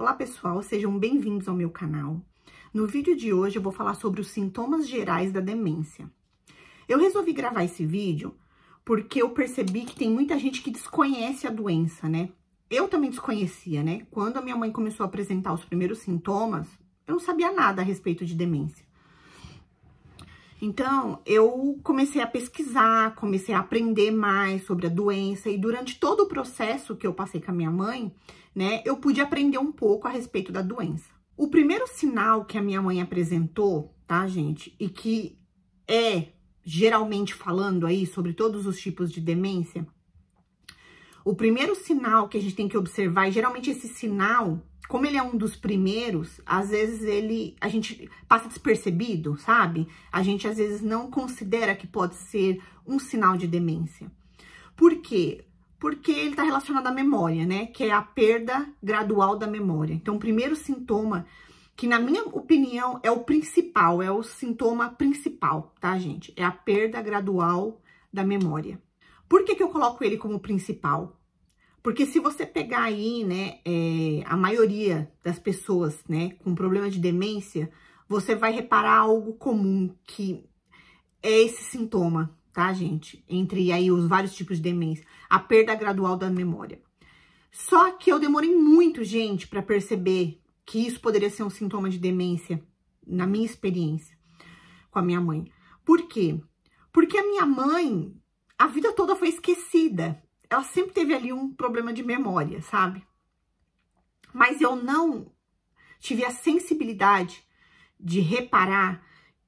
Olá pessoal, sejam bem-vindos ao meu canal. No vídeo de hoje eu vou falar sobre os sintomas gerais da demência. Eu resolvi gravar esse vídeo porque eu percebi que tem muita gente que desconhece a doença, né? Eu também desconhecia, né? Quando a minha mãe começou a apresentar os primeiros sintomas, eu não sabia nada a respeito de demência. Então, eu comecei a pesquisar, comecei a aprender mais sobre a doença e durante todo o processo que eu passei com a minha mãe, né, eu pude aprender um pouco a respeito da doença. O primeiro sinal que a minha mãe apresentou, tá, gente, e que é geralmente falando aí sobre todos os tipos de demência, o primeiro sinal que a gente tem que observar, e geralmente esse sinal, como ele é um dos primeiros, às vezes a gente passa despercebido, sabe? A gente às vezes não considera que pode ser um sinal de demência. Por quê? Porque ele está relacionado à memória, né? Que é a perda gradual da memória. Então, o primeiro sintoma, que na minha opinião é o principal, é o sintoma principal, tá, gente? É a perda gradual da memória. Por que eu coloco ele como principal? Porque se você pegar aí, né, a maioria das pessoas, né, com problema de demência, você vai reparar algo comum, que é esse sintoma, tá, gente? Entre aí os vários tipos de demência, a perda gradual da memória. Só que eu demorei muito, gente, para perceber que isso poderia ser um sintoma de demência, na minha experiência com a minha mãe. Por quê? Porque a minha mãe, a vida toda foi esquecida. Ela sempre teve ali um problema de memória, sabe? Mas eu não tive a sensibilidade de reparar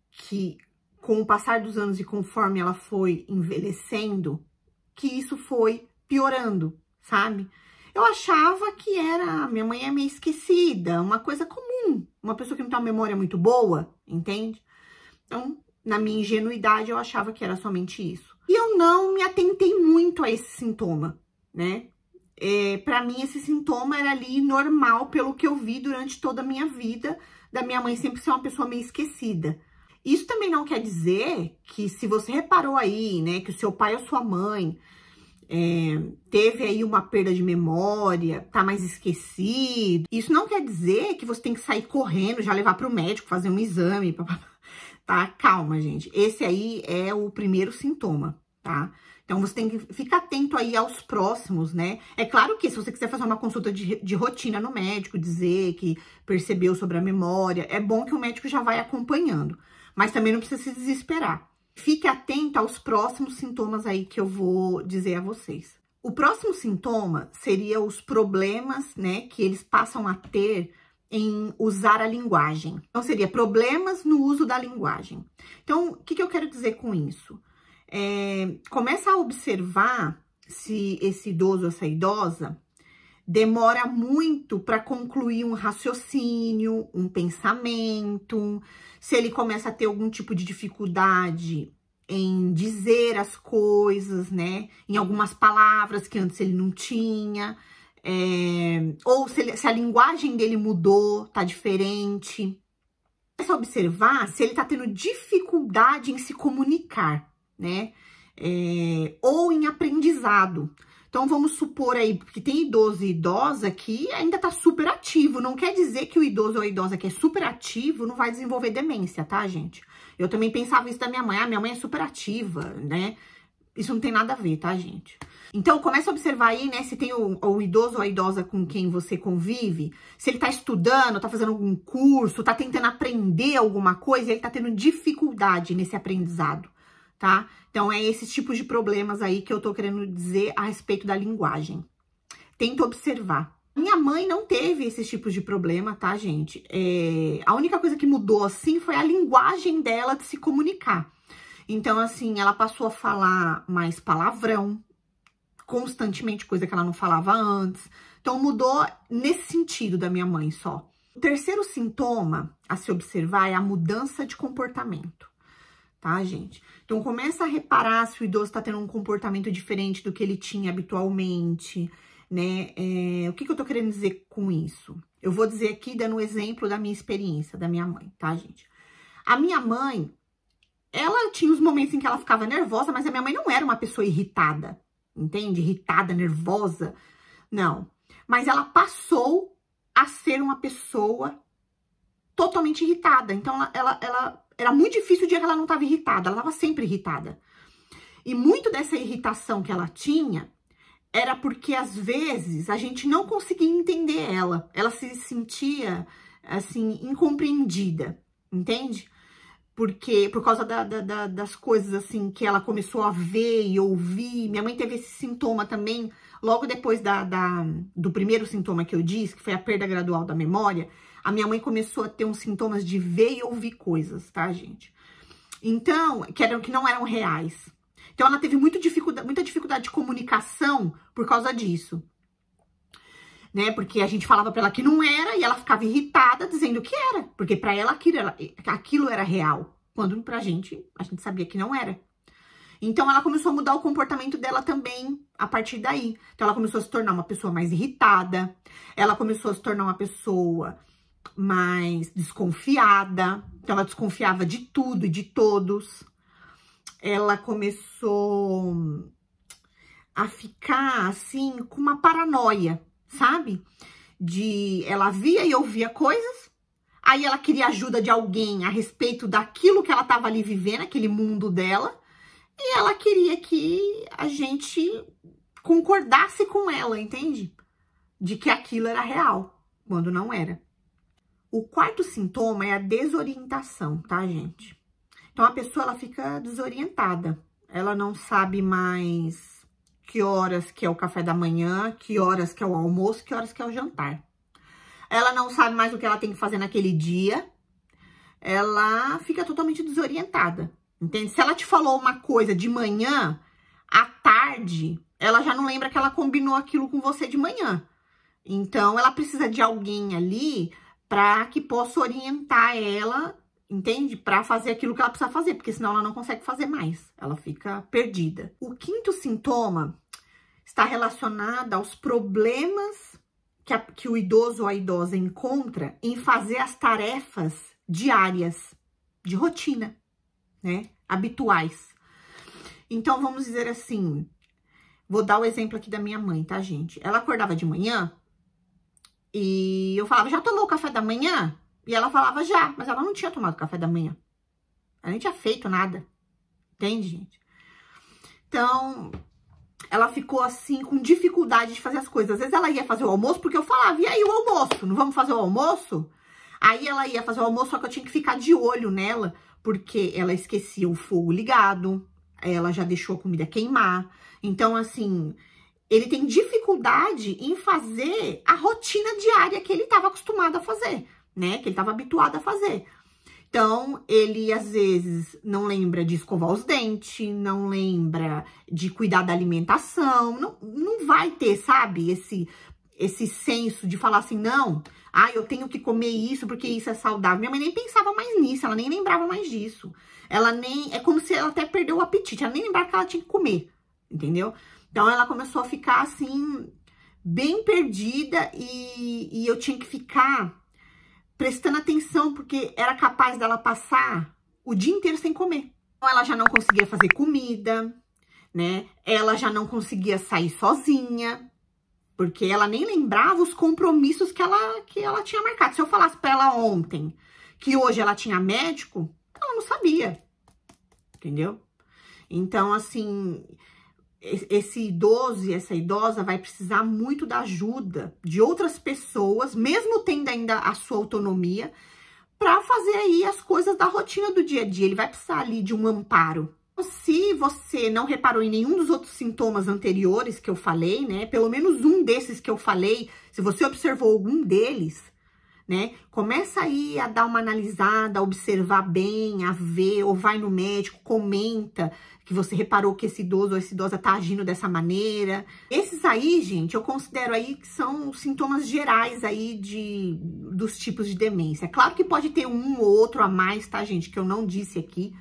que, com o passar dos anos e conforme ela foi envelhecendo, que isso foi piorando, sabe? Eu achava que minha mãe é meio esquecida, uma coisa comum, uma pessoa que não tem uma memória muito boa, entende? Então, na minha ingenuidade, eu achava que era somente isso. E eu não me atentei muito a esse sintoma, né? Pra mim, esse sintoma era ali normal, pelo que eu vi durante toda a minha vida, da minha mãe sempre ser uma pessoa meio esquecida. Isso também não quer dizer que, se você reparou aí, né, que o seu pai ou sua mãe teve aí uma perda de memória, tá mais esquecido, isso não quer dizer que você tem que sair correndo, já levar pro médico, fazer um exame, tá? Calma, gente. Esse aí é o primeiro sintoma, tá? Então, você tem que ficar atento aí aos próximos, né? É claro que se você quiser fazer uma consulta de rotina no médico, dizer que percebeu sobre a memória, é bom que o médico já vai acompanhando. Mas também não precisa se desesperar. Fique atento aos próximos sintomas aí que eu vou dizer a vocês. O próximo sintoma seria os problemas, né, que eles passam a ter em usar a linguagem. Então, seria problemas no uso da linguagem. Então, o que eu quero dizer com isso? Começa a observar se esse idoso ou essa idosa demora muito para concluir um raciocínio, um pensamento, se ele começa a ter algum tipo de dificuldade em dizer as coisas, né? Em algumas palavras que antes ele não tinha. Ou se a linguagem dele mudou, tá diferente. Começa a observar se ele tá tendo dificuldade em se comunicar, né? Ou em aprendizado. Então, vamos supor aí, porque tem idoso e idosa que ainda tá super ativo. Não quer dizer que o idoso ou a idosa que é super ativo não vai desenvolver demência, tá, gente? Eu também pensava isso da minha mãe. Ah, minha mãe é super ativa, né? Isso não tem nada a ver, tá, gente? Então, começa a observar aí, né, se tem o idoso ou a idosa com quem você convive, se ele tá estudando, tá fazendo algum curso, tá tentando aprender alguma coisa, ele tá tendo dificuldade nesse aprendizado, tá? Então, é esses tipos de problemas aí que eu tô querendo dizer a respeito da linguagem. Tenta observar. Minha mãe não teve esses tipos de problema, tá, gente? A única coisa que mudou, assim, foi a linguagem dela de se comunicar. Então, assim, ela passou a falar mais palavrão constantemente, coisa que ela não falava antes. Então, mudou nesse sentido da minha mãe só. O terceiro sintoma a se observar é a mudança de comportamento, tá, gente? Então, começa a reparar se o idoso está tendo um comportamento diferente do que ele tinha habitualmente, né? O que eu tô querendo dizer com isso? Eu vou dizer aqui, dando um exemplo da minha experiência, da minha mãe, tá, gente? A minha mãe, ela tinha os momentos em que ela ficava nervosa, mas a minha mãe não era uma pessoa irritada, entende? Irritada, nervosa, não. Mas ela passou a ser ser uma pessoa totalmente irritada. Então, ela era muito difícil o dia que ela não estava irritada, ela estava sempre irritada. E muito dessa irritação que ela tinha era porque, às vezes, a gente não conseguia entender ela. Ela se sentia, assim, incompreendida, entende? Porque, por causa das coisas, assim, que ela começou a ver e ouvir. Minha mãe teve esse sintoma também, logo depois do primeiro sintoma que eu disse, que foi a perda gradual da memória. A minha mãe começou a ter uns sintomas de ver e ouvir coisas, tá, gente? Então, que não eram reais. Então, ela teve muita dificuldade de comunicação por causa disso. Né? Porque a gente falava pra ela que não era e ela ficava irritada dizendo que era. Porque pra ela aquilo era real. Quando pra gente, a gente sabia que não era. Então, ela começou a mudar o comportamento dela também a partir daí. Então, ela começou a se tornar uma pessoa mais irritada. Ela começou a se tornar uma pessoa mais desconfiada. Então, ela desconfiava de tudo e de todos. Ela começou a ficar, assim, com uma paranoia, sabe? Ela via e ouvia coisas, aí ela queria ajuda de alguém a respeito daquilo que ela estava ali vivendo, aquele mundo dela, e ela queria que a gente concordasse com ela, entende? De que aquilo era real, quando não era. O quarto sintoma é a desorientação, tá, gente? Então, a pessoa, ela fica desorientada. Ela não sabe mais que horas que é o café da manhã, que horas que é o almoço, que horas que é o jantar. Ela não sabe mais o que ela tem que fazer naquele dia. Ela fica totalmente desorientada, entende? Se ela te falou uma coisa de manhã, à tarde, ela já não lembra que ela combinou aquilo com você de manhã. Então, ela precisa de alguém ali para que possa orientar ela, entende? Para fazer aquilo que ela precisa fazer, porque senão ela não consegue fazer mais. Ela fica perdida. O quinto sintoma está relacionado aos problemas que o idoso ou a idosa encontra em fazer as tarefas diárias, de rotina, né? Habituais. Então, vamos dizer assim, vou dar o exemplo aqui da minha mãe, tá, gente? Ela acordava de manhã e eu falava, já tomou o café da manhã? E ela falava já, mas ela não tinha tomado café da manhã. Ela nem tinha feito nada. Entende, gente? Então, ela ficou assim, com dificuldade de fazer as coisas. Às vezes ela ia fazer o almoço, porque eu falava, e aí o almoço? Não vamos fazer o almoço? Aí ela ia fazer o almoço, só que eu tinha que ficar de olho nela, porque ela esquecia o fogo ligado, ela já deixou a comida queimar. Então, assim, ele tem dificuldade em fazer a rotina diária que ele estava acostumado a fazer, né? Que ele estava habituado a fazer. Então, ele, às vezes, não lembra de escovar os dentes, não lembra de cuidar da alimentação, não vai ter, sabe, esse senso de falar assim, não, eu tenho que comer isso porque isso é saudável. Minha mãe nem pensava mais nisso, ela nem lembrava mais disso. É como se ela até perdeu o apetite, ela nem lembrava que ela tinha que comer, entendeu? Então, ela começou a ficar, assim, bem perdida e eu tinha que ficar prestando atenção, porque era capaz dela passar o dia inteiro sem comer. Então, ela já não conseguia fazer comida, né? Ela já não conseguia sair sozinha, porque ela nem lembrava os compromissos que ela tinha marcado. Se eu falasse pra ela ontem que hoje ela tinha médico, ela não sabia, entendeu? Então, assim, esse idoso e essa idosa vai precisar muito da ajuda de outras pessoas, mesmo tendo ainda a sua autonomia, para fazer aí as coisas da rotina do dia a dia. Ele vai precisar ali de um amparo. Se você não reparou em nenhum dos outros sintomas anteriores que eu falei, né? Pelo menos um desses que eu falei, se você observou algum deles, né? Começa aí a dar uma analisada, a observar bem, a ver, ou vai no médico, comenta que você reparou que esse idoso ou essa idosa tá agindo dessa maneira. Esses aí, gente, eu considero aí que são sintomas gerais aí dos tipos de demência. É claro que pode ter um ou outro a mais, tá, gente, que eu não disse aqui,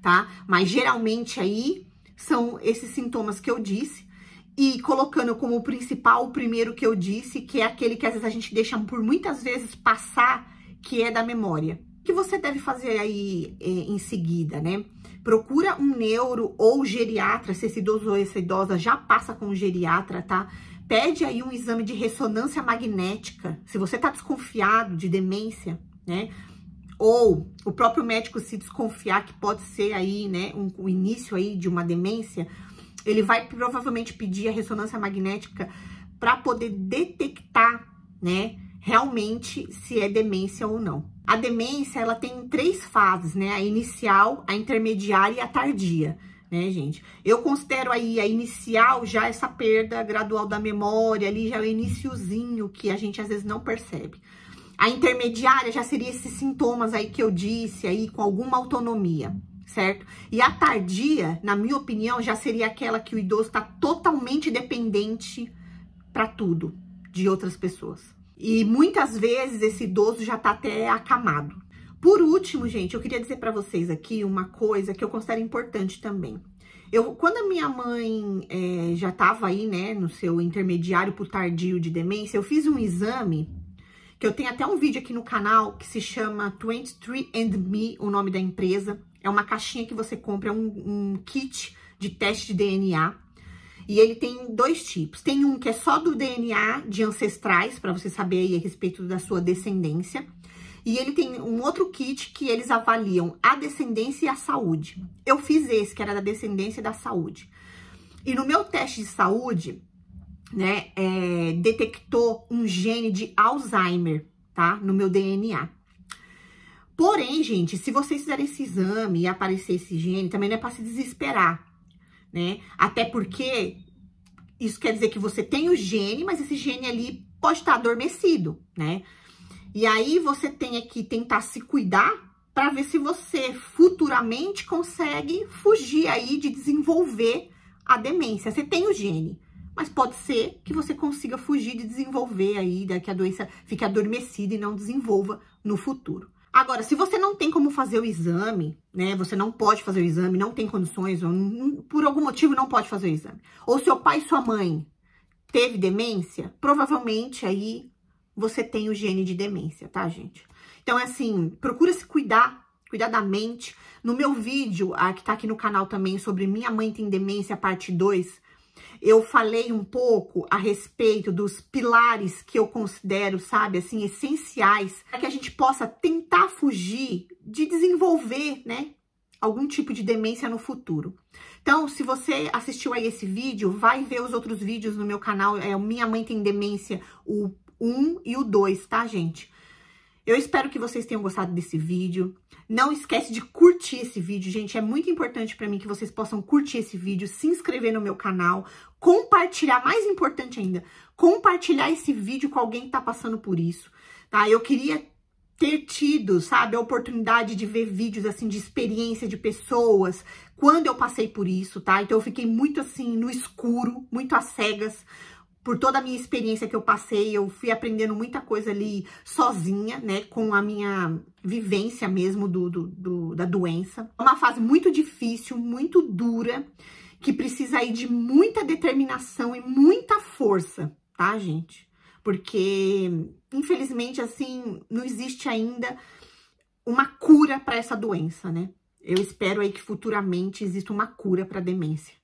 tá? Mas geralmente aí são esses sintomas que eu disse. E colocando como principal o primeiro que eu disse, que é aquele que às vezes a gente deixa por muitas vezes passar, que é da memória. O que você deve fazer aí em seguida, né? Procura um neuro ou geriatra, se esse idoso ou essa idosa já passa com um geriatra, tá? pede aí um exame de ressonância magnética, se você tá desconfiado de demência, né? Ou o próprio médico se desconfiar que pode ser aí, né, o início aí de uma demência, ele vai provavelmente pedir a ressonância magnética para poder detectar, né, realmente se é demência ou não. A demência, ela tem 3 fases, né, a inicial, a intermediária e a tardia, né, gente? Eu considero aí a inicial já essa perda gradual da memória, ali já é o iniciozinho que a gente às vezes não percebe. A intermediária já seria esses sintomas aí que eu disse, aí com alguma autonomia, certo? E a tardia, na minha opinião, já seria aquela que o idoso está totalmente dependente para tudo de outras pessoas. E muitas vezes esse idoso já tá até acamado. Por último, gente, eu queria dizer para vocês aqui uma coisa que eu considero importante também. Quando a minha mãe já tava aí, né, no seu intermediário pro tardio de demência, eu fiz um exame, que eu tenho até um vídeo aqui no canal, que se chama 23andMe, o nome da empresa. É uma caixinha que você compra, um kit de teste de DNA. E ele tem 2 tipos. Tem um que é só do DNA de ancestrais, para você saber aí a respeito da sua descendência. E ele tem um outro kit que eles avaliam a descendência e a saúde. Eu fiz esse, que era da descendência e da saúde. E no meu teste de saúde, né, detectou um gene de Alzheimer, tá? No meu DNA. Porém, gente, se vocês fizerem esse exame e aparecer esse gene, também não é para se desesperar, né? Até porque isso quer dizer que você tem o gene, mas esse gene ali pode estar adormecido, né? E aí você tem que tentar se cuidar para ver se você futuramente consegue fugir aí de desenvolver a demência. Você tem o gene, mas pode ser que você consiga fugir de desenvolver aí, que a doença fique adormecida e não desenvolva no futuro. Agora, se você não tem como fazer o exame, né, você não pode fazer o exame, não tem condições, ou por algum motivo não pode fazer o exame, ou seu pai e sua mãe teve demência, provavelmente aí você tem o gene de demência, tá, gente? Então, assim, procura se cuidar da mente. No meu vídeo, que tá aqui no canal também, sobre Minha Mãe Tem Demência, parte 2, eu falei um pouco a respeito dos pilares que eu considero, sabe, assim, essenciais, para que a gente possa tentar fugir de desenvolver, né, algum tipo de demência no futuro. Então, se você assistiu a esse vídeo, vai ver os outros vídeos no meu canal, o Minha Mãe Tem Demência, o 1 e o 2, tá, gente? Eu espero que vocês tenham gostado desse vídeo. Não esquece de curtir esse vídeo, gente. É muito importante pra mim que vocês possam curtir esse vídeo, se inscrever no meu canal, compartilhar, mais importante ainda, compartilhar esse vídeo com alguém que tá passando por isso, tá? Eu queria ter tido, sabe, a oportunidade de ver vídeos, assim, de experiência de pessoas, quando eu passei por isso, tá? Então, eu fiquei muito, assim, no escuro, muito às cegas, por toda a minha experiência que eu passei. Eu fui aprendendo muita coisa ali sozinha, né, com a minha vivência mesmo da doença. É uma fase muito difícil, muito dura, que precisa aí de muita determinação e muita força, tá, gente? Porque, infelizmente, assim, não existe ainda uma cura para essa doença, né? Eu espero aí que futuramente exista uma cura para demência,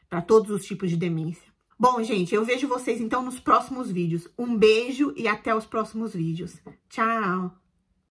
para todos os tipos de demência. Bom, gente, eu vejo vocês, então, nos próximos vídeos. Um beijo e até os próximos vídeos. Tchau!